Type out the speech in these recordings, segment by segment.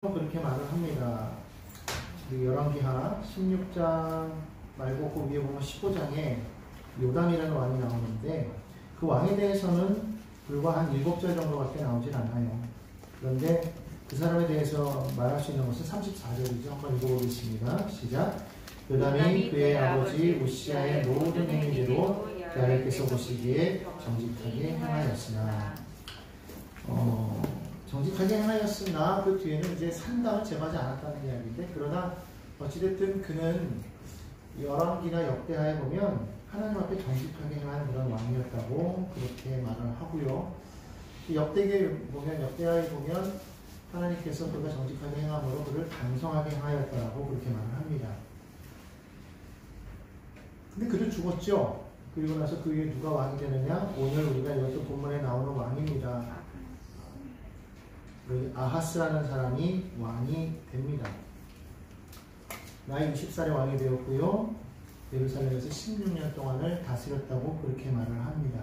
그렇게 말을 합니다. 열왕기하 16장 말고 그 위에 보면 15장에 요담이라는 왕이 나오는데 그 왕에 대해서는 불과 한 7절 정도밖에 나오질 않아요. 그런데 그 사람에 대해서 말할 수 있는 것은 34절이죠. 한번 읽어보겠습니다. 시작. 요담이 그의 아버지 우시아의 모든 행위대로 여호와께서 보시기에 정직하게 행하였으나 정직하게 행하였으나 그 뒤에는 이제 산당을 제거하지 않았다는 이야기인데, 그러나 어찌됐든 그는 열왕기나 역대하에 보면 하나님 앞에 정직하게 행하는 그런 왕이었다고 그렇게 말을 하고요. 역대하에 보면 하나님께서 그가 정직하게 행함으로 그를 반성하게 행하였다고 그렇게 말을 합니다. 근데 그를 죽었죠. 그리고 나서 그 위에 누가 왕이 되느냐? 오늘 우리가 이것도 본문에 나오는 왕입니다. 아하스라는 사람이 왕이 됩니다. 나이 60살에 왕이 되었고요. 예루살렘에서 16년 동안을 다스렸다고 그렇게 말을 합니다.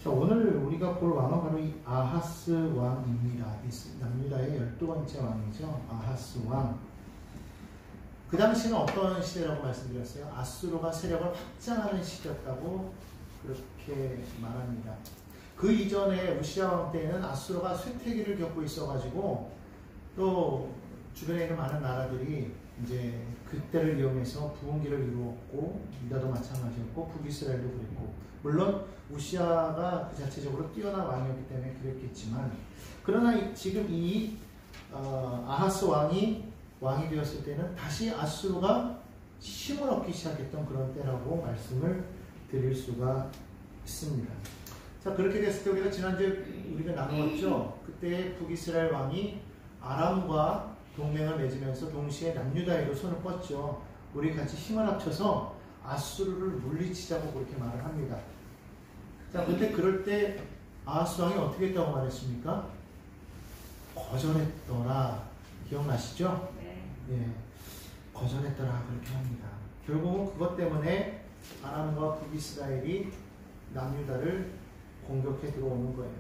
자, 오늘 우리가 볼 왕은 바로 이 아하스 왕입니다. 남유다의 12번째 왕이죠. 아하스 왕. 그 당시는 어떤 시대라고 말씀드렸어요? 아수르가 세력을 확장하는 시대였다고 그렇게 말합니다. 그 이전에 우시아 왕 때에는 아수르가 쇠퇴기를 겪고 있어가지고 또 주변에 있는 많은 나라들이 이제 그때를 이용해서 부흥기를 이루었고, 유다도 마찬가지였고 북이스라엘도 그랬고, 물론 우시아가 그 자체적으로 뛰어난 왕이었기 때문에 그랬겠지만, 그러나 지금 이 아하스 왕이 되었을 때는 다시 아수르가 힘을 얻기 시작했던 그런 때라고 말씀을 드릴 수가 있습니다. 자, 그렇게 됐을 때 우리가 지난주에 우리가 나누었죠. 그때 북이스라엘 왕이 아람과 동맹을 맺으면서 동시에 남유다에도 손을 뻗죠. 우리 같이 힘을 합쳐서 아수르를 물리치자고 그렇게 말을 합니다. 자, 근데 그럴 때 아하스 왕이 어떻게 했다고 말했습니까? 거절했더라. 기억나시죠? 네. 거절했더라 그렇게 합니다. 결국은 그것 때문에 아람과 북이스라엘이 남유다를 공격해 들어오는 거예요.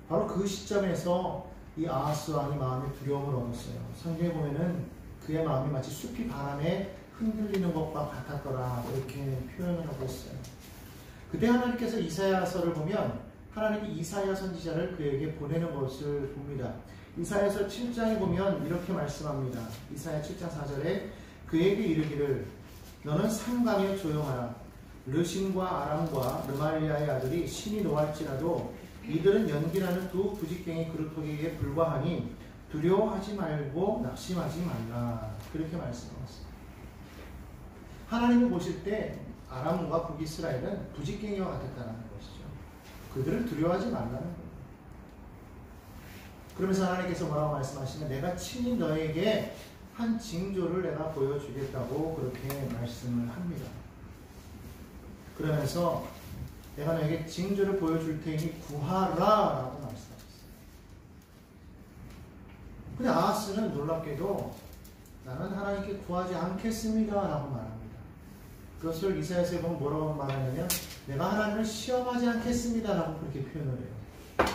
바로 그 시점에서 이 아하스 왕이 마음에 두려움을 얻었어요. 성경에 보면은 그의 마음이 마치 숲이 바람에 흔들리는 것과 같았더라 이렇게 표현을 하고 있어요. 그때 하나님께서 이사야서를 보면 하나님이 이사야 선지자를 그에게 보내는 것을 봅니다. 이사야서 7장에 보면 이렇게 말씀합니다. 이사야 7장 4절에 그에게 이르기를 너는 상강에 조용하라. 르신과 아람과 르말리아의 아들이 신이 노할지라도 이들은 연기라는 두 부직갱이 그루터기에 불과하니 두려워하지 말고 낙심하지 말라. 그렇게 말씀하셨습니다. 하나님이 보실 때 아람과 북이스라엘은 부직갱이와 같았다는 것이죠. 그들을 두려워하지 말라는 거예요. 그러면서 하나님께서 뭐라고 말씀하시면 내가 친히 너에게 한 징조를 내가 보여주겠다고 그렇게 말씀을 합니다. 그러면서 내가 너에게 징조를 보여줄 테니 구하라 라고 말씀하셨어요. 근데 아하스는 놀랍게도 나는 하나님께 구하지 않겠습니다 라고 말합니다. 그것을 이사야서에 보면 뭐라고 말하냐면 내가 하나님을 시험하지 않겠습니다 라고 그렇게 표현을 해요.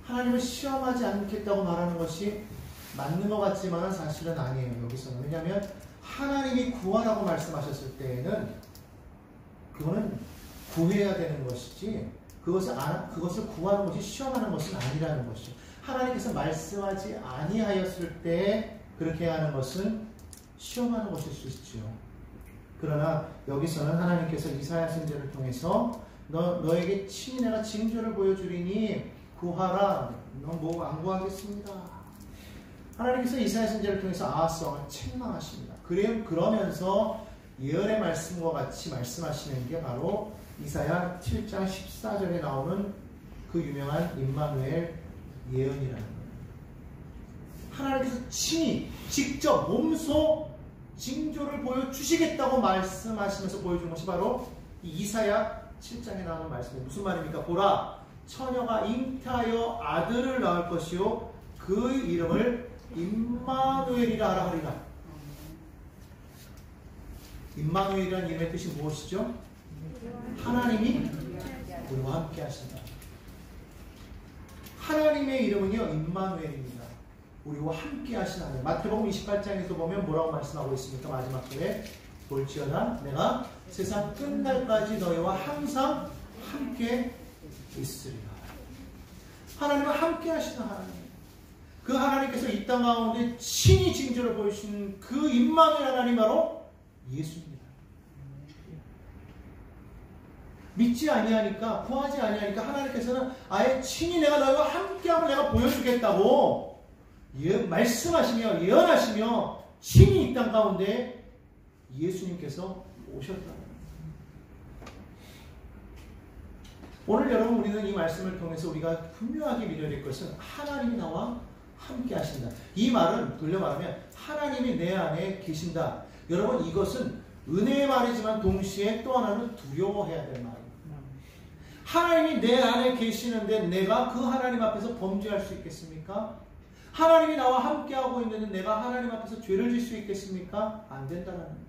하나님을 시험하지 않겠다고 말하는 것이 맞는 것 같지만 사실은 아니에요. 여기서는. 왜냐하면 하나님이 구하라고 말씀하셨을 때에는 그거는 구해야 되는 것이지 그것을 구하는 것이 시험하는 것은 아니라는 것이죠. 하나님께서 말씀하지 아니하였을 때 그렇게 하는 것은 시험하는 것일 수 있죠. 그러나 여기서는 하나님께서 이사야 선지자를 통해서 너에게 친히 내가 징조를 보여주리니 구하라. 넌 뭐 안 구하겠습니다. 하나님께서 이사야 선지자를 통해서 아하스 왕을 책망하십니다. 그러면서 예언의 말씀과 같이 말씀하시는 게 바로 이사야 7장 14절에 나오는 그 유명한 임마누엘 예언이라는 거예요. 하나님께서 친히 직접 몸소 징조를 보여주시겠다고 말씀하시면서 보여준 것이 바로 이사야 7장에 나오는 말씀이에요. 무슨 말입니까? 보라, 처녀가 잉태하여 아들을 낳을 것이요 그 이름을 임마누엘이라 하리라. 임마누엘이라는 이름의 뜻이 무엇이죠? 하나님이 우리와 함께 하신다. 하나님의 이름은요, 임마누엘입니다. 우리와 함께 하신 하나님. 마태복음 28장에서 보면 뭐라고 말씀하고 있습니까? 마지막 절에 볼지어다 내가 세상 끝날까지 너희와 항상 함께 있으리라. 하나님은 함께 하시는 하나님. 그 하나님께서 이 땅 가운데 친히 징조를 보여주신 그 임마누엘 하나님 바로 예수입니다. 믿지 아니하니까, 구하지 아니하니까 하나님께서는 아예 친히 내가 너희와 함께함을 내가 보여주겠다고 말씀하시며 예언하시며 친히 이 땅 가운데 예수님께서 오셨다. 오늘 여러분 우리는 이 말씀을 통해서 우리가 분명하게 믿어야 될 것은 하나님이 나와 함께 하신다. 이 말은 돌려 말하면 하나님이 내 안에 계신다. 여러분 이것은 은혜의 말이지만 동시에 또 하나는 두려워해야 될 말입니다. 하나님이 내 안에 계시는데 내가 그 하나님 앞에서 범죄할 수 있겠습니까? 하나님이 나와 함께하고 있는데 내가 하나님 앞에서 죄를 질 수 있겠습니까? 안 된다는 겁니다.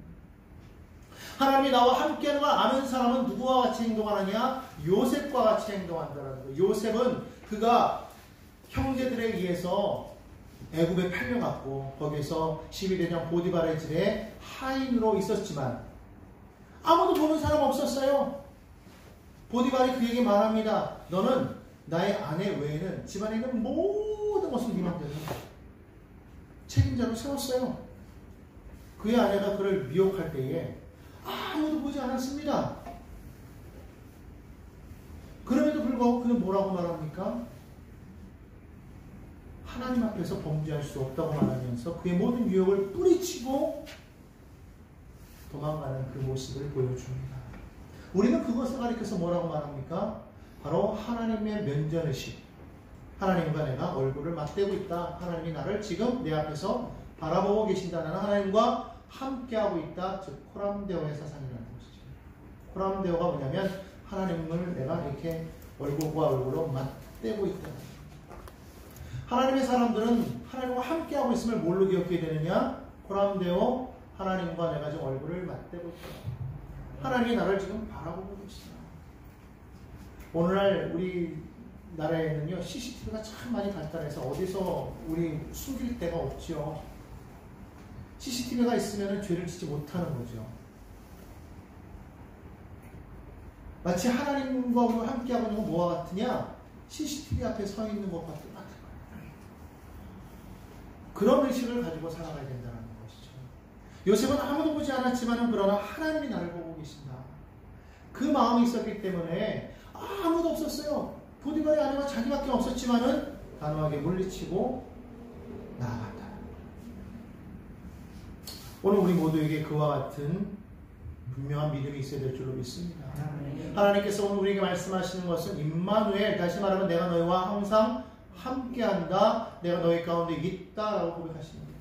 하나님이 나와 함께하는 걸 아는 사람은 누구와 같이 행동하느냐? 요셉과 같이 행동한다는 거예요. 요셉은 그가 형제들에 의해서 애굽에 팔려갔고 거기서 12대장 보디발의 집에 하인으로 있었지만 아무도 보는 사람 없었어요. 보디발이 그에게 말합니다. 너는 나의 아내 외에는 집안에 있는 모든 것을 네 맘대로 책임자로 세웠어요. 그의 아내가 그를 미혹할 때에 아무도 보지 않았습니다. 그럼에도 불구하고 그는 뭐라고 말합니까? 하나님 앞에서 범죄할 수 없다고 말하면서 그의 모든 유혹을 뿌리치고 도망가는 그 모습을 보여줍니다. 우리는 그것을 가리켜서 뭐라고 말합니까? 바로 하나님의 면전의식. 하나님과 내가 얼굴을 맞대고 있다. 하나님이 나를 지금 내 앞에서 바라보고 계신다는 하나님과 함께하고 있다. 즉 코람데오의 사상이라는 것이죠. 코람데오가 뭐냐면 하나님을 내가 이렇게 얼굴과 얼굴로 맞대고 있다. 하나님의 사람들은 하나님과 함께하고 있음을 뭘로 기억해야 되느냐? 코람데오, 하나님과 내가 지금 얼굴을 맞대고 있다. 하나님이 나를 지금 바라보고 계시다. 오늘날 우리 나라에는요 CCTV가 참 많이 발달해서 어디서 우리 숨길 데가 없죠. CCTV가 있으면 죄를 짓지 못하는 거죠. 마치 하나님과 우리가 함께하고 있는 건 뭐와 같으냐? CCTV 앞에 서 있는 것과 똑같은 거예요. 그런 의식을 가지고 살아가야 된다는 것이죠. 요셉은 아무도 보지 않았지만 그러나 하나님이 나를 보고 계신다. 그 마음이 있었기 때문에 아무도 없었어요. 보디발의 아내가 자기밖에 없었지만은 단호하게 물리치고 나아갔다. 오늘 우리 모두에게 그와 같은 분명한 믿음이 있어야 될 줄로 믿습니다. 하나님께서 오늘 우리에게 말씀하시는 것은 임마누엘, 다시 말하면 내가 너희와 항상 함께한다. 내가 너희 가운데 있다라고 고백하시는 거예요.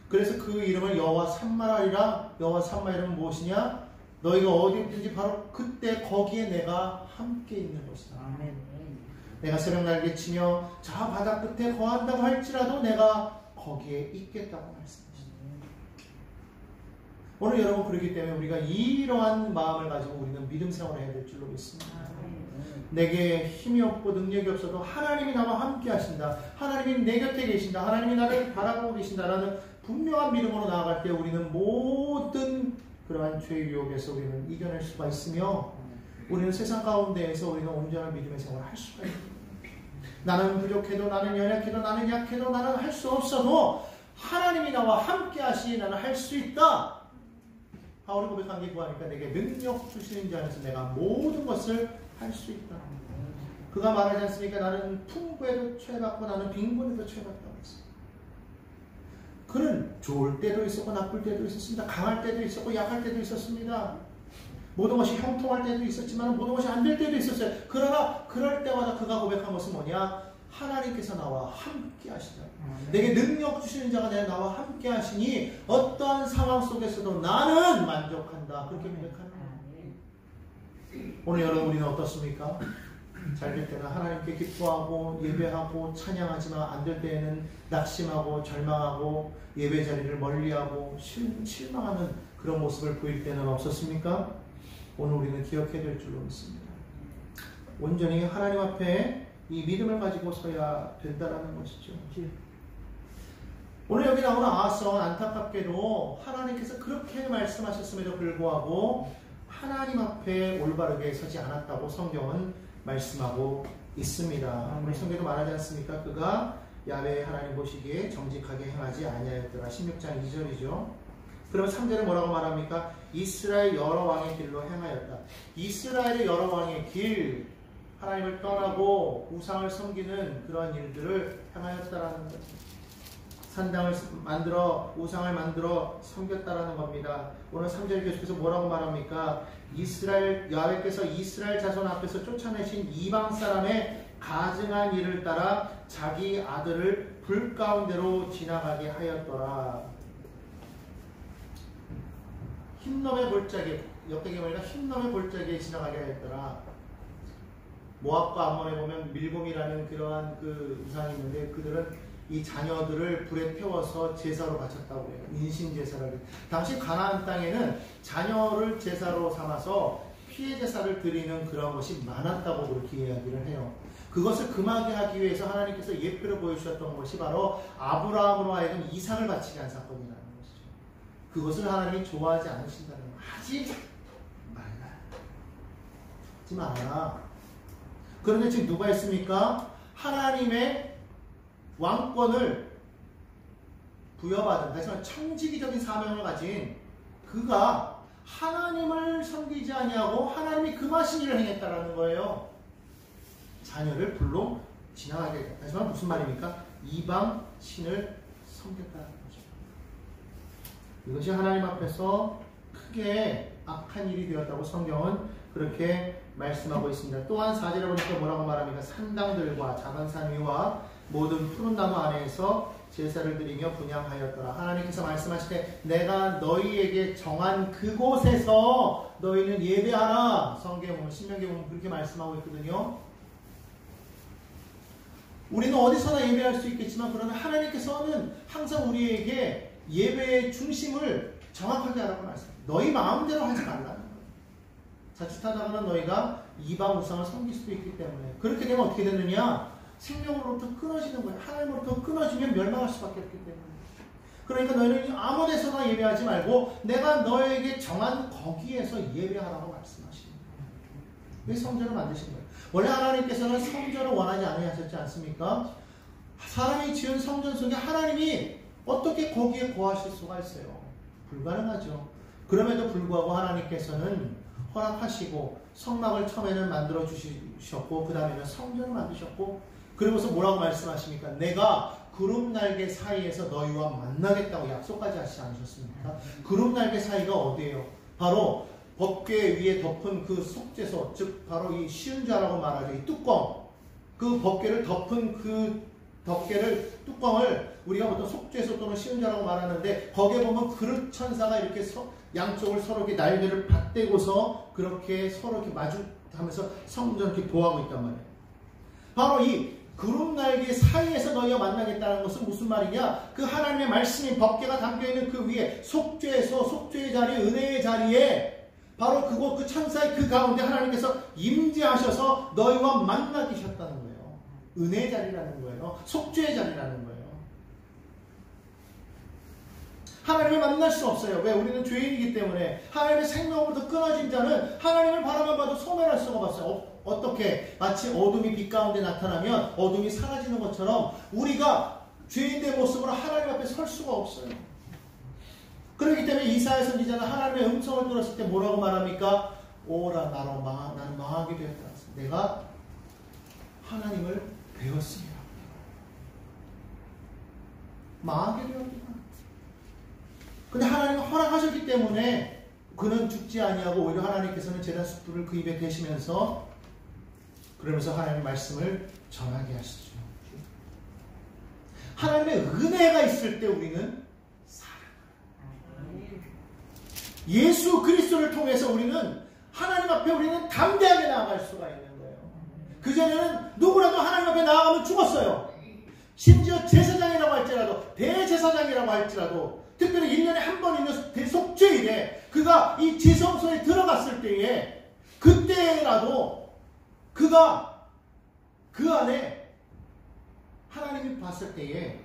그래서 그 이름을 여호와 삼마라리라. 여호와 삼마 이름은 무엇이냐? 너희가 어디 있든지 바로 그때 거기에 내가 함께 있는 것이다. 아멘. 내가 새벽 날개 치며 저 바다 끝에 거한다고 할지라도 내가 거기에 있겠다고 말씀하십니다. 오늘 여러분 그렇기 때문에 우리가 이러한 마음을 가지고 우리는 믿음 생활을 해야 될 줄로 믿습니다. 내게 힘이 없고 능력이 없어도 하나님이 나와 함께 하신다. 하나님이 내 곁에 계신다. 하나님이 나를 바라보고 계신다라는 분명한 믿음으로 나아갈 때 우리는 모든 그러한 죄의 유혹에서 우리는 이겨낼 수가 있으며 우리는 세상 가운데에서 우리는 온전한 믿음의 생활을 할 수가 있습니다. 나는 부족해도 나는 연약해도 나는 약해도 나는 할 수 없어도 하나님이 나와 함께 하시니 나는 할 수 있다. 바울이 고백한 게 뭐하니까 내게 능력 주시는 자 안에서 내가 모든 것을 할 수 있다. 그가 말하지 않습니까? 나는 풍부에도 취해받고 나는 빈곤에도 취해받다고 했습니다. 그는 좋을 때도 있었고 나쁠 때도 있었습니다. 강할 때도 있었고 약할 때도 있었습니다. 모든 것이 형통할 때도 있었지만 모든 것이 안 될 때도 있었어요. 그러나 그럴 때마다 그가 고백한 것은 뭐냐? 하나님께서 나와 함께 하시다. 내게 능력 주시는 자가 나와 함께 하시니 어떠한 상황 속에서도 나는 만족한다. 그렇게 고백하는 거예요. 오늘 여러분 우리는 어떻습니까? 잘 될 때는 하나님께 기뻐하고 예배하고 찬양하지만 안 될 때에는 낙심하고 절망하고 예배 자리를 멀리하고 실망하는 그런 모습을 보일 때는 없었습니까? 오늘 우리는 기억해야 될 줄로 믿습니다. 온전히 하나님 앞에 이 믿음을 가지고 서야 된다라는 것이죠. 오늘 여기 나오는 아하스왕은 안타깝게도 하나님께서 그렇게 말씀하셨음에도 불구하고 하나님 앞에 올바르게 서지 않았다고 성경은 말씀하고 있습니다. 우리 성경도 말하지 않습니까? 그가 야훼 하나님 보시기에 정직하게 행하지 아니하였더라. 16장 2절이죠. 그러면 3절에 뭐라고 말합니까? 이스라엘 여러 왕의 길로 행하였다. 이스라엘의 여러 왕의 길, 하나님을 떠나고 우상을 섬기는 그런 일들을 행하였다라는 거죠. 산당을 만들어 우상을 만들어 섬겼다라는 겁니다. 오늘 3절 계속해서 뭐라고 말합니까? 이스라엘 야훼께서 이스라엘 자손 앞에서 쫓아내신 이방 사람의 가증한 일을 따라 자기 아들을 불 가운데로 지나가게 하였더라. 흰놈의 골짜기, 역대기 보니까 흰놈의 골짜기에 지나가게 하였더라. 모압과 암몬에 보면 밀곰이라는 그러한 그 우상이 있는데 그들은 이 자녀들을 불에 태워서 제사로 바쳤다고 해요. 인신 제사를. 당시 가나안 땅에는 자녀를 제사로 삼아서 피해 제사를 드리는 그런 것이 많았다고 그렇게 이야기를 해요. 그것을 금하게 하기 위해서 하나님께서 예표를 보여주셨던 것이 바로 아브라함으로 하여금 이삭을 바치게 한 사건이라는 것이죠. 그것을 하나님이 좋아하지 않으신다는 거. 하지 말라. 하지 말아라. 그런데 지금 누가 있습니까? 하나님의 왕권을 부여받은, 하지만 청지기적인 사명을 가진 그가 하나님을 섬기지 아니하고 하나님이 금하신 일을 행했다라는 거예요. 자녀를 불로 지나가게 했다. 하지만 무슨 말입니까? 이방 신을 섬겼다는 거죠. 이것이 하나님 앞에서 크게 악한 일이 되었다고 성경은 그렇게 말씀하고 있습니다. 또한 4절에 보니까 뭐라고 말합니까? 산당들과 작은 산 위와 모든 푸른 나무 안에서 제사를 드리며 분향하였더라. 하나님께서 말씀하실 때 내가 너희에게 정한 그곳에서 너희는 예배하라. 성경에 보면 신명기에 보면 그렇게 말씀하고 있거든요. 우리는 어디서나 예배할 수 있겠지만 그러나 하나님께서는 항상 우리에게 예배의 중심을 정확하게 하라고 말씀합니다. 너희 마음대로 하지 말라는 거예요. 자칫하다가는 너희가 이방 우상을 섬길 수도 있기 때문에 그렇게 되면 어떻게 되느냐? 생명으로부터 끊어지는 거예요. 하나님으로부터 끊어지면 멸망할 수밖에 없기 때문에. 그러니까 너희는 아무 데서나 예배하지 말고 내가 너에게 정한 거기에서 예배하라고 말씀하시는 거예요. 왜 성전을 만드신 거예요? 원래 하나님께서는 성전을 원하지 않으셨지 않습니까? 사람이 지은 성전 속에 하나님이 어떻게 거기에 거하실 수가 있어요? 불가능하죠. 그럼에도 불구하고 하나님께서는 허락하시고 성막을 처음에는 만들어 주셨고 그 다음에는 성전을 만드셨고 그러면서 뭐라고 말씀하십니까? 내가 구름 날개 사이에서 너희와 만나겠다고 약속까지 하시지 않으셨습니까? 구름 날개 사이가 어디예요? 바로 법궤 위에 덮은 그 속죄소, 즉 바로 이 시은좌라고 말하죠. 이 뚜껑, 그 법궤를 덮은 그 뚜껑을 우리가 보통 속죄소 또는 시은좌라고 말하는데 거기에 보면 그릇 천사가 이렇게 양쪽을 서로 이렇게 날개를 받대고서 그렇게 서로 이렇게 마주하면서 성전을 이렇게 보호하고 있단 말이에요. 바로 이 구름 날개 사이에서 너희와 만나겠다는 것은 무슨 말이냐? 그 하나님의 말씀이 법궤가 담겨있는 그 위에 속죄소, 속죄의 자리, 은혜의 자리에 바로 그곳 그 천사의 그 가운데 하나님께서 임재하셔서 너희와 만나 계셨다는 거예요. 은혜의 자리라는 거예요. 속죄의 자리라는 거예요. 하나님을 만날 수 없어요. 왜? 우리는 죄인이기 때문에. 하나님의 생명으로부터 끊어진 자는 하나님을 바라만 봐도 소멸할 수가 없어요. 어떻게? 마치 어둠이 빛 가운데 나타나면 어둠이 사라지는 것처럼 우리가 죄인의 모습으로 하나님 앞에 설 수가 없어요. 그렇기 때문에 이사야 선지자는 하나님의 음성을 들었을 때 뭐라고 말합니까? 오라 나는 망하게 되었다. 내가 하나님을 배웠습니다. 망하게 되었구나. 근데 하나님은 허락하셨기 때문에 그는 죽지 아니하고 오히려 하나님께서는 제단 숯불을 그 입에 대시면서 그러면서 하나님의 말씀을 전하게 하시죠. 하나님의 은혜가 있을 때 우리는 살아가요. 예수 그리스도를 통해서 우리는 하나님 앞에 우리는 담대하게 나아갈 수가 있는 거예요. 그전에는 누구라도 하나님 앞에 나아가면 죽었어요. 심지어 제사장이라고 할지라도 대제사장이라고 할지라도 특별히 1년에 한 번 있는 대속죄일에 그가 이 지성소에 들어갔을 때에 그때라도 그가 그 안에 하나님이 봤을 때에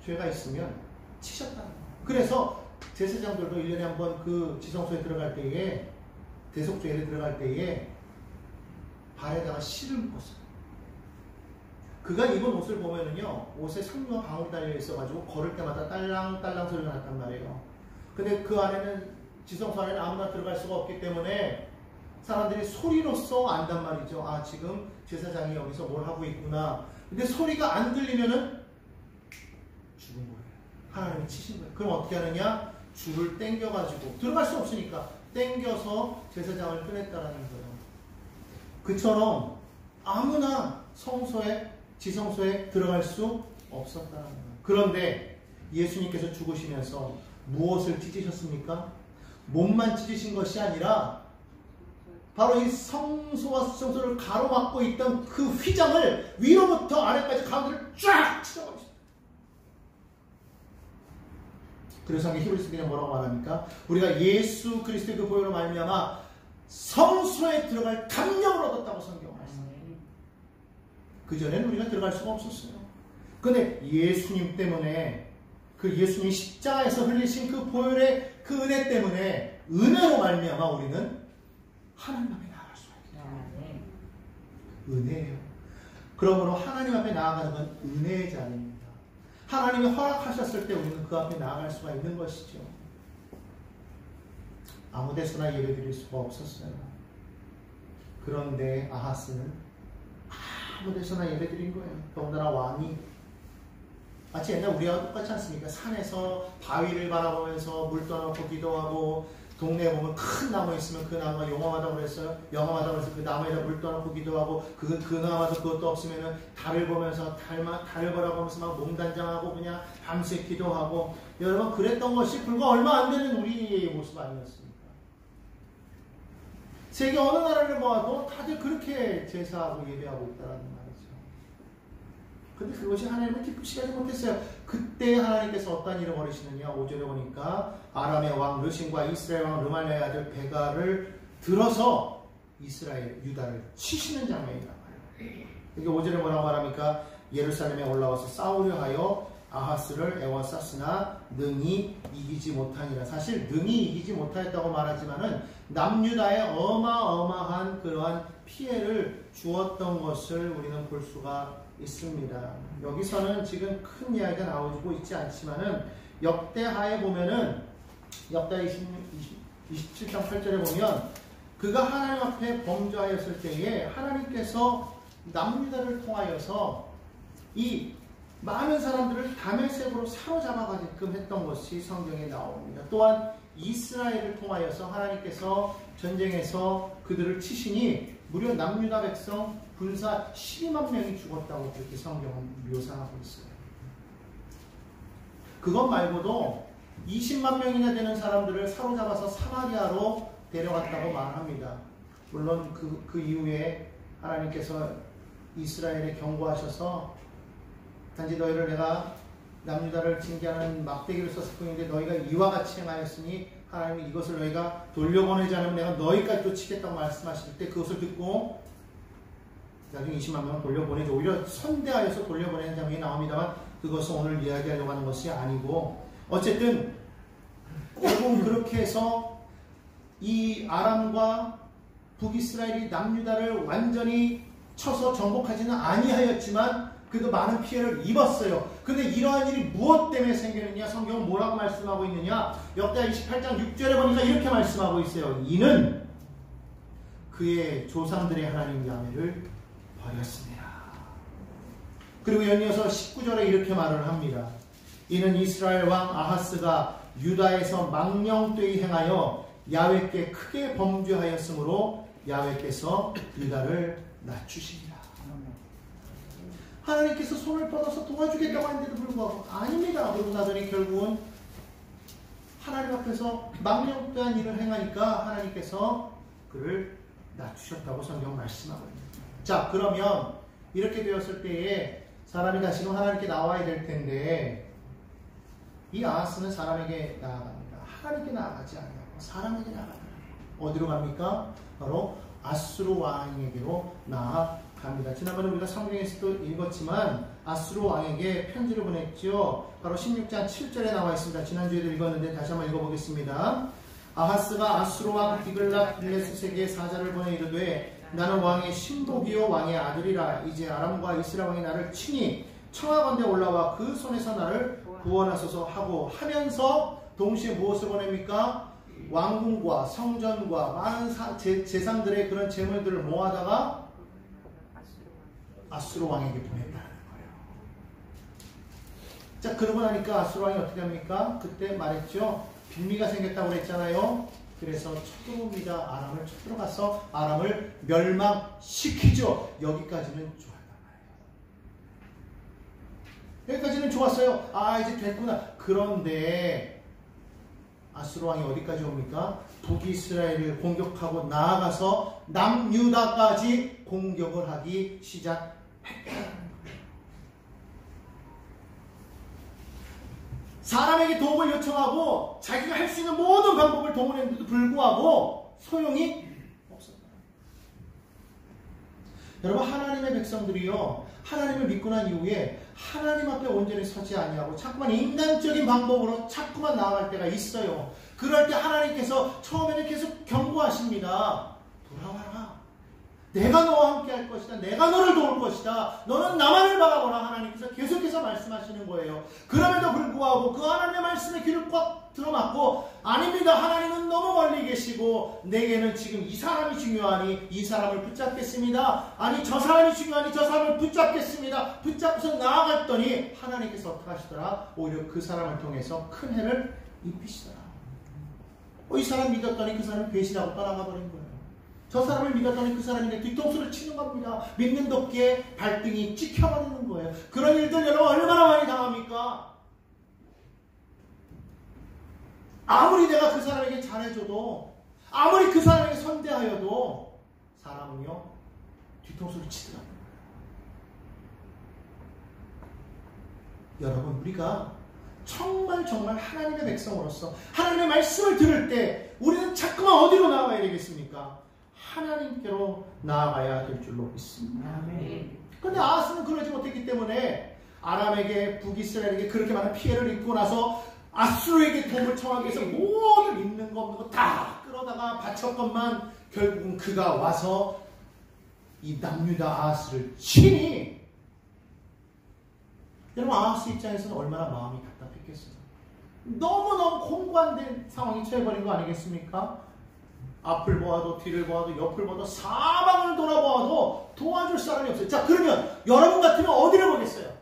죄가 있으면 치셨다는 거예요. 그래서 제사장들도 1년에 한 번 그 지성소에 들어갈 때에, 대속죄에 들어갈 때에 발에다가 실을 묶었어요. 그가 입은 옷을 보면은요, 옷에 성류와 방울이 달려 있어가지고 걸을 때마다 딸랑딸랑 소리가 났단 말이에요. 근데 그 안에는, 지성소 안에는 아무나 들어갈 수가 없기 때문에 사람들이 소리로써 안단 말이죠. 아, 지금 제사장이 여기서 뭘 하고 있구나. 근데 소리가 안 들리면은 죽은 거예요. 하나님이 치신 거예요. 그럼 어떻게 하느냐? 줄을 당겨가지고, 들어갈 수 없으니까 당겨서 제사장을 꺼냈다라는 거예요. 그처럼 아무나 성소에, 지성소에 들어갈 수 없었다는 거예요. 그런데 예수님께서 죽으시면서 무엇을 찢으셨습니까? 몸만 찢으신 것이 아니라 바로 이 성소와 수성소를 가로막고 있던 그 휘장을 위로부터 아래까지 가운데를 쫙 찢어버리셨어요. 그래서 히브리서 그냥 뭐라고 말합니까? 우리가 예수 그리스도의 그 보혈로 말미암아 성소에 들어갈 감령을 얻었다고 성경은 말씀합니다. 그전에는 우리가 들어갈 수가 없었어요. 그런데 예수님 때문에, 그 예수님 십자가에서 흘리신 그 보혈의 그 은혜 때문에, 은혜로 말미암아 우리는 하나님 앞에 나아갈 수가 있다. 은혜예요. 그러므로 하나님 앞에 나아가는 건 은혜의 자리입니다. 하나님이 허락하셨을 때 우리는 그 앞에 나아갈 수가 있는 것이죠. 아무 데서나 예배 드릴 수가 없었어요. 그런데 아하스는 아무 데서나 예배 드린 거예요. 더군다나 왕이 마치 옛날 우리와 똑같지 않습니까? 산에서 바위를 바라보면서 물 떠놓고 기도하고, 동네에 보면 큰 나무 있으면 그 나무가 용감하다고 그랬어요. 영감하다고 그래서 그 나무에다 물 떠놓고 기도하고, 그 나무도 그것도 없으면은 달을 보면서 달을 바라보면서 막 몸단장하고 그냥 밤새 기도하고, 여러분 그랬던 것이 불과 얼마 안 되는 우리의 모습 아니었습니까? 세계 어느 나라를 보아도 다들 그렇게 제사하고 예배하고 있다는 말이죠. 근데 그것이 하나님을 기쁘시게 하지 못했어요. 그때 하나님께서 어떤 일을 벌이시느냐, 5절에 보니까 아람의 왕 르신과 이스라엘 왕 르말리아의 아들 베가를 들어서 이스라엘, 유다를 치시는 장면이란 말이에요. 이게 5절에 뭐라고 말합니까? 예루살렘에 올라와서 싸우려 하여 아하스를 애워쌌으나 능히 이기지 못하니라. 사실 능히 이기지 못하였다고 말하지만은 남유다에 어마어마한 그러한 피해를 주었던 것을 우리는 볼 수가 있습니다. 여기서는 지금 큰 이야기가 나오고 있지 않지만은 역대하에 보면은, 역대 27장 8절에 보면 그가 하나님 앞에 범죄하였을 때에 하나님께서 남유다를 통하여서 이 많은 사람들을 다메섹으로 사로잡아가게끔 했던 것이 성경에 나옵니다. 또한 이스라엘을 통하여서 하나님께서 전쟁에서 그들을 치시니 무려 남유다 백성 군사 12만 명이 죽었다고 그렇게 성경은 묘사하고 있어요. 그것 말고도 20만 명이나 되는 사람들을 사로잡아서 사마리아로 데려갔다고 말합니다. 물론 그 이후에 하나님께서 이스라엘에 경고하셔서 단지 너희를 내가 남유다를 징계하는 막대기를 썼을 뿐인데 너희가 이와 같이 행하였으니 하나님이 이것을 너희가 돌려보내지 않으면 내가 너희까지 또 치겠다고 말씀하실 때 그것을 듣고 나중에 20만 명을 돌려보내죠. 오히려 선대하여서 돌려보내는 장면이 나옵니다만 그것은 오늘 이야기하려고 하는 것이 아니고, 어쨌든 결국 그렇게 해서 이 아람과 북이스라엘이 남유다를 완전히 쳐서 정복하지는 아니하였지만 그래도 많은 피해를 입었어요. 근데 이러한 일이 무엇 때문에 생기느냐? 성경은 뭐라고 말씀하고 있느냐? 역대하 28장 6절에 보니까 이렇게 말씀하고 있어요. 이는 그의 조상들의 하나님 야훼를 버렸습니다. 그리고 연이어서 19절에 이렇게 말을 합니다. 이는 이스라엘 왕 아하스가 유다에서 망령되이 행하여 야훼께 크게 범죄하였으므로 야훼께서 유다를 낮추시니라. 하나님께서 손을 뻗어서 도와주겠다고 하는데도 불구하고 아닙니다. 그러고 나더니 결국은 하나님 앞에서 망령되한 일을 행하니까 하나님께서 그를 낮추셨다고 성경 말씀하고 있습니다. 자, 그러면 이렇게 되었을 때에 사람이 다시금 하나님께 나와야 될 텐데 이 아하스는 사람에게 나아갑니다. 하나님께 나아가지 않고 사람에게 나아갑니다. 어디로 갑니까? 바로 아수르 왕에게로 나아갑니다. 합니다. 지난번에 우리가 성경에서도 읽었지만 아수르 왕에게 편지를 보냈죠. 바로 16장 7절에 나와 있습니다. 지난주에도 읽었는데 다시 한번 읽어보겠습니다. 아하스가 아수르 왕 디글랏빌레셋에게 사자를 보내 이르되 나는 왕의 신복이요 왕의 아들이라. 이제 아람과 이스라엘 왕이 나를 치니 청하건대 올라와 그 손에서 나를 구원하소서 하고 하면서 동시에 무엇을 보냅니까? 왕궁과 성전과 많은 재상들의 그런 재물들을 모아다가 아수르 왕에게 보냈다는 거예요. 자, 그러고 나니까 아수르 왕이 어떻게 합니까? 그때 말했죠. 빌미가 생겼다고 그랬잖아요. 그래서 쳐들어옵니다. 아람을 쳐들어가서 아람을 멸망시키죠. 여기까지는 좋았단 말이에요. 여기까지는 좋았어요. 아, 이제 됐구나. 그런데 아수르 왕이 어디까지 옵니까? 북이스라엘을 공격하고 나아가서 남유다까지 공격을 하기 시작했다는 거예요. 사람에게 도움을 요청하고 자기가 할 수 있는 모든 방법을 동원했는데도 불구하고 소용이 없었다. 여러분, 하나님의 백성들이요, 하나님을 믿고 난 이후에 하나님 앞에 온전히 서지 아니하고 자꾸만 인간적인 방법으로 자꾸만 나아갈 때가 있어요. 그럴 때 하나님께서 처음에는 계속 경고하십니다. 돌아와라. 내가 너와 함께 할 것이다. 내가 너를 도울 것이다. 너는 나만을 바라보라. 하나님께서 계속해서 말씀하시는 거예요. 그럼에도 불구하고 그 하나님의 말씀에 귀를 꽉 들어맞고, 아닙니다. 하나님은 너무 멀리 계시고 내게는 지금 이 사람이 중요하니 이 사람을 붙잡겠습니다. 아니, 저 사람이 중요하니 저 사람을 붙잡겠습니다. 붙잡고서 나아갔더니 하나님께서 어떻게 하시더라? 오히려 그 사람을 통해서 큰 해를 입히시더라. 이 사람 믿었더니 그 사람이 배신하고 떠나가 버린 거예요. 저 사람을 믿었더니 그 사람이 내 뒤통수를 치는 겁니다. 믿는 덕기에 발등이 찍혀버리는 거예요. 그런 일들 여러분 얼마나 많이 당합니까? 아무리 내가 그 사람에게 잘해줘도, 아무리 그 사람에게 선대하여도 사람은요 뒤통수를 치더라고요. 여러분, 우리가 정말 하나님의 백성으로서 하나님의 말씀을 들을 때 우리는 자꾸만 어디로 나아가야 되겠습니까? 하나님께로 나아가야 될 줄로 믿습니다. 그런데 아하스는 그러지 못했기 때문에 아람에게, 북이스라엘에게 그렇게 많은 피해를 입고 나서 아수르에게 도움을 청하기 위해서 모든 있는 거 없는 거 다 끌어다가 바쳤건만 결국은 그가 와서 이 남유다 아하스를 치니, 여러분, 아하스 입장에서는 얼마나 마음이 답답했겠어요. 너무너무 공고한 상황이 처해버린 거 아니겠습니까? 앞을 보아도 뒤를 보아도 옆을 보아도 사방을 돌아보아도 도와줄 사람이 없어요. 자, 그러면 여러분 같으면 어디를 보겠어요?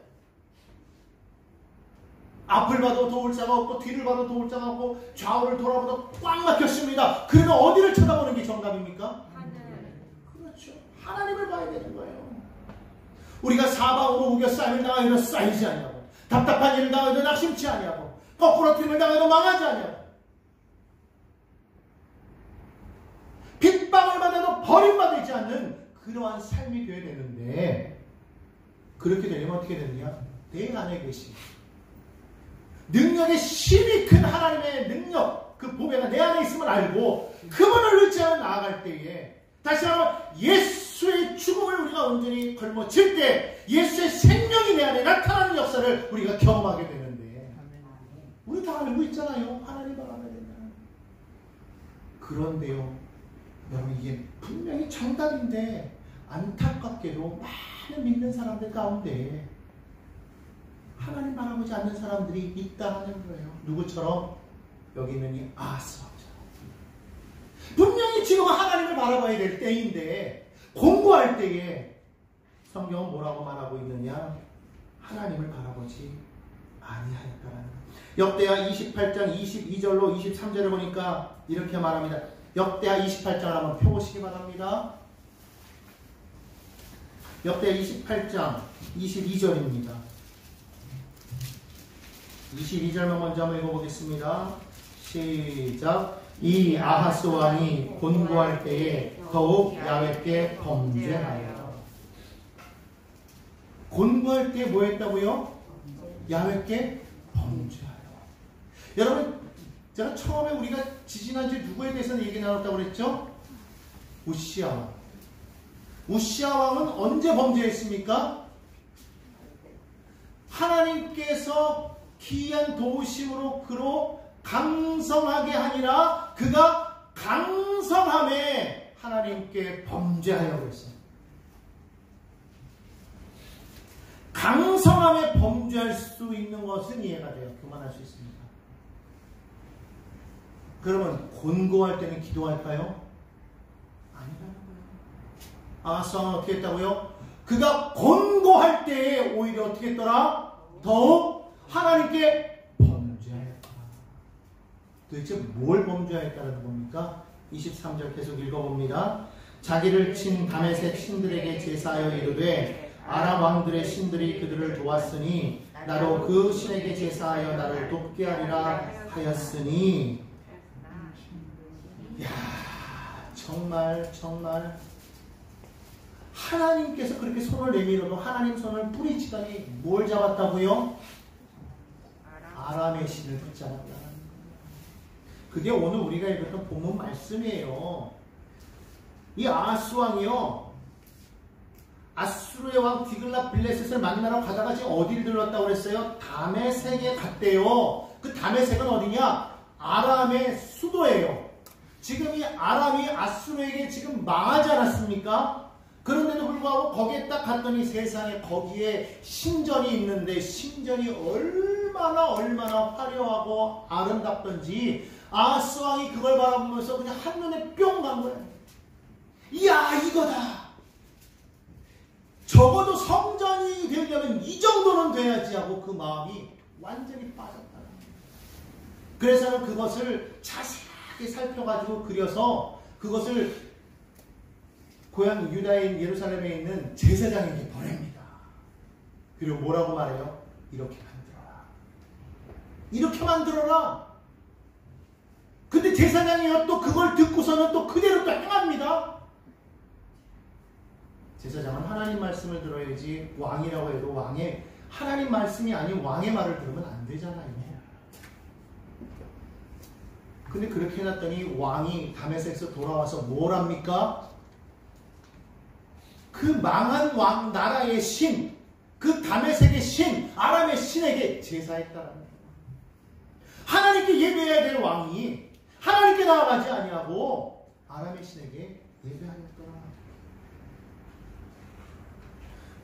앞을 봐도 도울 자가 없고 뒤를 봐도 도울 자가 없고 좌우를 돌아보도 꽉 막혔습니다. 그러면 어디를 쳐다보는 게 정답입니까? 하늘. 그렇죠. 하나님을 봐야 되는 거예요. 우리가 사방으로 우겨싸임을 당하여도 쌓이지 아니하고, 답답한 일을 당하여도 낙심치 아니하고, 거꾸로 튀임을 당하여도 망하지 아니하고, 빗방울 받아도 버림받지 않는 그러한 삶이 되어야 되는데, 그렇게 되려면 어떻게 되느냐? 내 안에 계신 능력의 힘이 큰 하나님의 능력, 그 보배가 내 안에 있음을 알고 그분을 의지하여 나아갈 때에, 다시 한번 예수의 죽음을 우리가 온전히 걸머질 때 예수의 생명이 내 안에 나타나는 역사를 우리가 경험하게 되는데, 우리 다 알고 있잖아요. 하나님 바라봐야 된다. 그런데요, 여러분, 이게 분명히 정답인데 안타깝게도 많은 믿는 사람들 가운데 하나님 바라보지 않는 사람들이 있다는 거예요. 누구처럼? 여기 있는 이 아하스 왕처럼. 분명히 지금 하나님을 바라봐야 될 때인데, 공부할 때에 성경은 뭐라고 말하고 있느냐? 하나님을 바라보지 아니하였다라는 거예요. 역대하 28장 22절로 23절을 보니까 이렇게 말합니다. 역대하 28장을 한번 펴보시기 바랍니다. 역대하 28장 22절입니다. 22절만 먼저 한번 읽어보겠습니다. 시작. 이 아하스 왕이 곤고할 때에 더욱 야훼께 범죄하여. 곤고할 때 뭐 했다고요? 야훼께 범죄하여. 여러분, 제가 처음에 우리가 지지난주에 누구에 대해서는 얘기 나눴다고 그랬죠? 우시아. 우시야 왕은 언제 범죄했습니까? 하나님께서 기이한 도우심으로 그로 강성하게 하니라 그가 강성함에 하나님께 범죄하려고 했어요. 강성함에 범죄할 수 있는 것은 이해가 돼요. 그만할 수 있습니다. 그러면 곤고할 때는 기도할까요? 아니라는 거예요. 아하스 왕은 어떻게 했다고요? 그가 곤고할 때에 오히려 어떻게 했더라? 더욱 하나님께 범죄하였다. 도대체 뭘 범죄하였다는 겁니까? 23절 계속 읽어봅니다. 자기를 친 다메섹 신들에게 제사하여 이르되 아람 왕들의 신들이 그들을 도왔으니 나로 그 신에게 제사하여 나를 돕게 하리라 하였으니. 야, 정말 하나님께서 그렇게 손을 내밀어도 하나님 손을 뿌리치더니 뭘 잡았다고요? 아람의 신을 붙잡았다는 거예요. 그게 오늘 우리가 읽었던 본문 말씀이에요. 이 아하스 왕이요, 아수르의 왕 디글랏빌레셋을 만나러 가다가 지금 어디를 들렀다고 그랬어요? 다메섹에 갔대요. 그 다메섹은 어디냐? 아람의 수도예요. 지금 이 아람이 아수르에게 지금 망하지 않았습니까? 그런데도 불구하고 거기에 딱 갔더니 세상에 거기에 신전이 있는데 신전이 얼마나 화려하고 아름답던지 아하스 왕이 그걸 바라보면서 그냥 한눈에 뿅 간 거예요. 이야, 이거다. 적어도 성전이 되려면 이 정도는 돼야지 하고 그 마음이 완전히 빠졌다. 그래서 그것을 자세하게 살펴가지고 그려서 그것을 고향 유다인 예루살렘에 있는 제사장에게 보냅니다. 그리고 뭐라고 말해요? 이렇게 만들어라. 이렇게 만들어라. 근데 제사장이요 또 그걸 듣고서는 또 그대로 또 행합니다. 제사장은 하나님 말씀을 들어야지 왕이라고 해도 왕의 하나님 말씀이 아닌 왕의 말을 들으면 안 되잖아요. 근데 그렇게 해놨더니 왕이 다메섹에서 돌아와서 뭘 합니까? 그 망한 왕 나라의 신, 그 다메섹의 신, 아람의 신에게 제사했다라는 거예요. 하나님께 예배해야 될 왕이 하나님께 나아가지 아니하고 아람의 신에게 예배하였더라.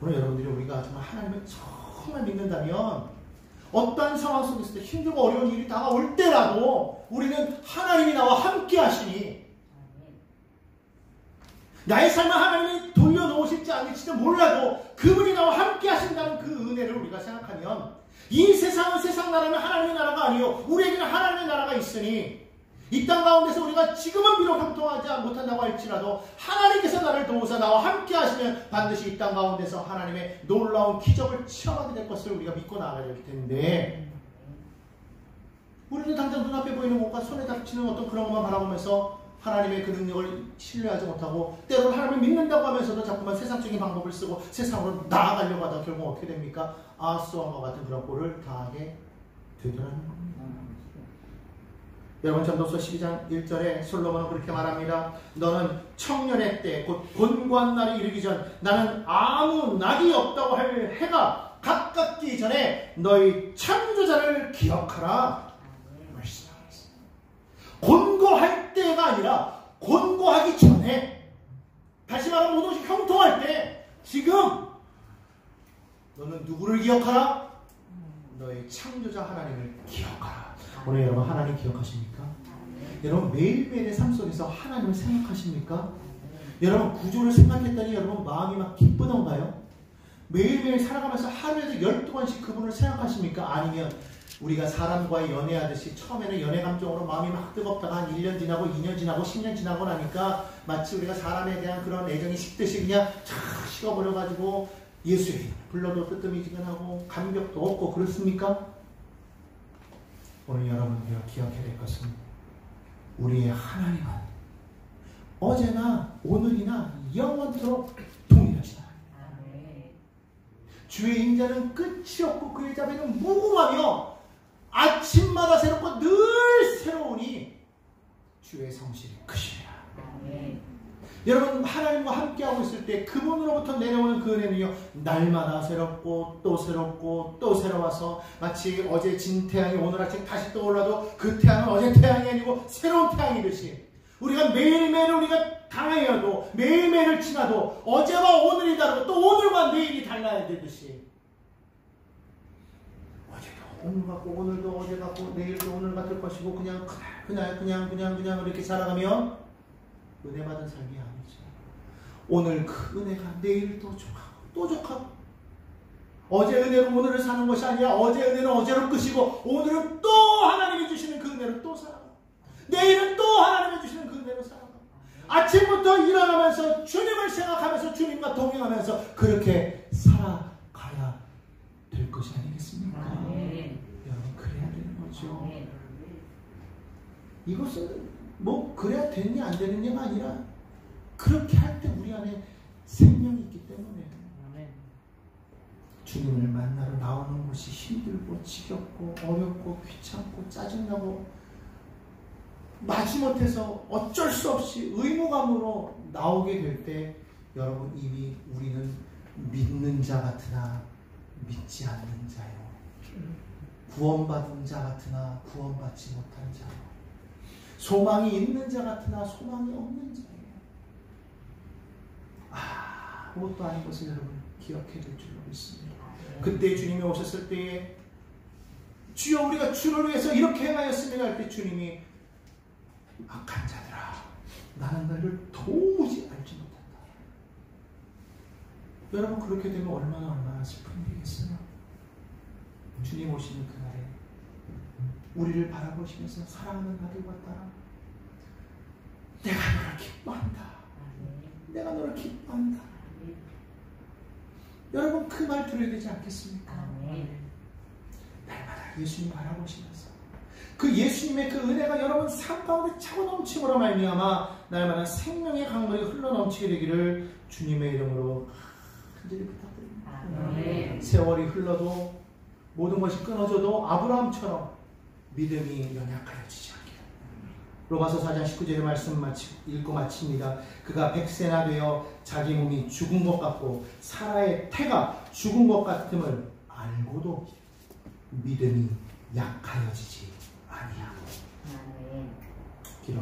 오늘 여러분들이 우리가 정말 하나님을 정말 믿는다면 어떠한 상황 속에서도 힘들고 어려운 일이 다가올 때라도 우리는 하나님이 나와 함께 하시니 나의 삶을 하나님이 돌려놓으실지 아닐지도 몰라도 그분이 나와 함께 하신다는 그 은혜를 우리가 생각하면 이 세상은 세상 나라면 하나님의 나라가 아니요 우리에게는 하나님의 나라가 있으니 이 땅 가운데서 우리가 지금은 비록 형통하지 못한다고 할지라도 하나님께서 나를 도우사 나와 함께 하시면 반드시 이 땅 가운데서 하나님의 놀라운 기적을 체험하게 될 것을 우리가 믿고 나아가야 될 텐데 우리는 당장 눈앞에 보이는 것과 손에 닥치는 어떤 그런 것만 바라보면서 하나님의 그 능력을 신뢰하지 못하고 때로는 하나님을 믿는다고 하면서도 자꾸만 세상적인 방법을 쓰고 세상으로 나아가려고 하다 결국 어떻게 됩니까? 아하스 왕과 같은 그런 꼴을 당하게 되더라는 겁니다. 여러분 전도서 12장 1절에 솔로몬은 그렇게 말합니다. 너는 청년의 때 곧 곤고한 날이 이르기 전 나는 아무 낙이 없다고 할 해가 가깝기 전에 너희 창조자를 기억하라. 곤고할 때가 아니라 곤고하기 전에, 다시 말하면 모든 것이 형통할 때 지금 너는 누구를 기억하라? 너희 창조자 하나님을 기억하라. 오늘 여러분 하나님 기억하십니까? 여러분 매일매일의 삶 속에서 하나님을 생각하십니까? 여러분 구조를 생각했더니 여러분 마음이 막 기쁘던가요? 매일매일 살아가면서 하루에도 12번씩 그분을 생각하십니까? 아니면 우리가 사람과의 연애하듯이 처음에는 연애 감정으로 마음이 막 뜨겁다가 한 1년 지나고 2년 지나고 10년 지나고 나니까 마치 우리가 사람에 대한 그런 애정이 식듯이 그냥 쫙 식어버려가지고 예수의 이름을 불러도 뜨뜻미지근하고 감격도 없고 그렇습니까? 오늘 여러분들이 기억해야 될 것은 우리의 하나님은 어제나 오늘이나 영원토록 동일하시다. 주의 인자는 끝이 없고 그의 자비는 무궁하며 아침마다 새롭고 늘 새로우니 주의 성실이 크시리라. 여러분 하나님과 함께하고 있을 때 그분으로부터 내려오는 그 은혜는요 날마다 새롭고 또 새롭고 또 새로워서 마치 어제 진 태양이 오늘 아침 다시 떠올라도 그 태양은 어제 태양이 아니고 새로운 태양이듯이 우리가 매일매일 우리가 강하여도 매일매일을 지나도 어제와 오늘이 다르고 또 오늘과 내일이 달라야 되듯이 어제도 오늘 같고 오늘도 어제 같고 내일도 오늘 같을 것이고 그냥 이렇게 살아가면 은혜 받은 삶이 아니죠. 오늘 그 은혜가 내일 또 족하고 어제 은혜로 오늘을 사는 것이 아니라 어제 은혜는 어제로 끝이고 오늘은 또 하나님이 주시는 그 은혜로 또 살아가고 내일은 또 하나님이 주시는 그 은혜로 살아가고 아침부터 일어나면서 주님을 생각하면서 주님과 동행하면서 그렇게 살아가야 될 것이 아니겠습니까? 여러분 그래야 되는 거죠. 이것은 뭐 그래야 되느냐 안 되느냐가 아니라 그렇게 할 때 우리 안에 생명이 있기 때문에 주님을 만나러 나오는 것이 힘들고 지겹고 어렵고 귀찮고 짜증나고 마지못해서 어쩔 수 없이 의무감으로 나오게 될 때 여러분 이미 우리는 믿는 자 같으나 믿지 않는 자요 구원받은 자 같으나 구원받지 못한 자요 소망이 있는 자 같으나 소망이 없는 자예요. 아무것도 아닌 것을 여러분 기억해야 될 줄로 믿습니다. 그때 주님이 오셨을 때에 주여 우리가 주를 위해서 이렇게 행하였으면 할 때 주님이 악한 자들아 나는 너를 도무지 알지 못한다. 여러분 그렇게 되면 얼마나 슬픈 일이겠어요. 주님 오시는 그날에 우리를 바라보시면서 사랑하는 아들과 딸아 내가 너를 기뻐한다. 내가 너를 기뻐한다. 여러분 그 말 들어야 되지 않겠습니까? 날마다 예수님 바라보시면서 그 예수님의 그 은혜가 여러분 삶 가운데 차고 넘침으로 말미암아 날마다 생명의 강물이 흘러넘치게 되기를 주님의 이름으로 간절히 부탁드립니다. 세월이 흘러도 모든 것이 끊어져도 아브라함처럼 믿음이 연약하여지지 않게 로마서 4장 19절의 말씀 읽고 마칩니다. 그가 100세나 되어 자기 몸이 죽은 것 같고 사라의 태가 죽은 것 같음을 알고도 믿음이 약하여지지 아니하고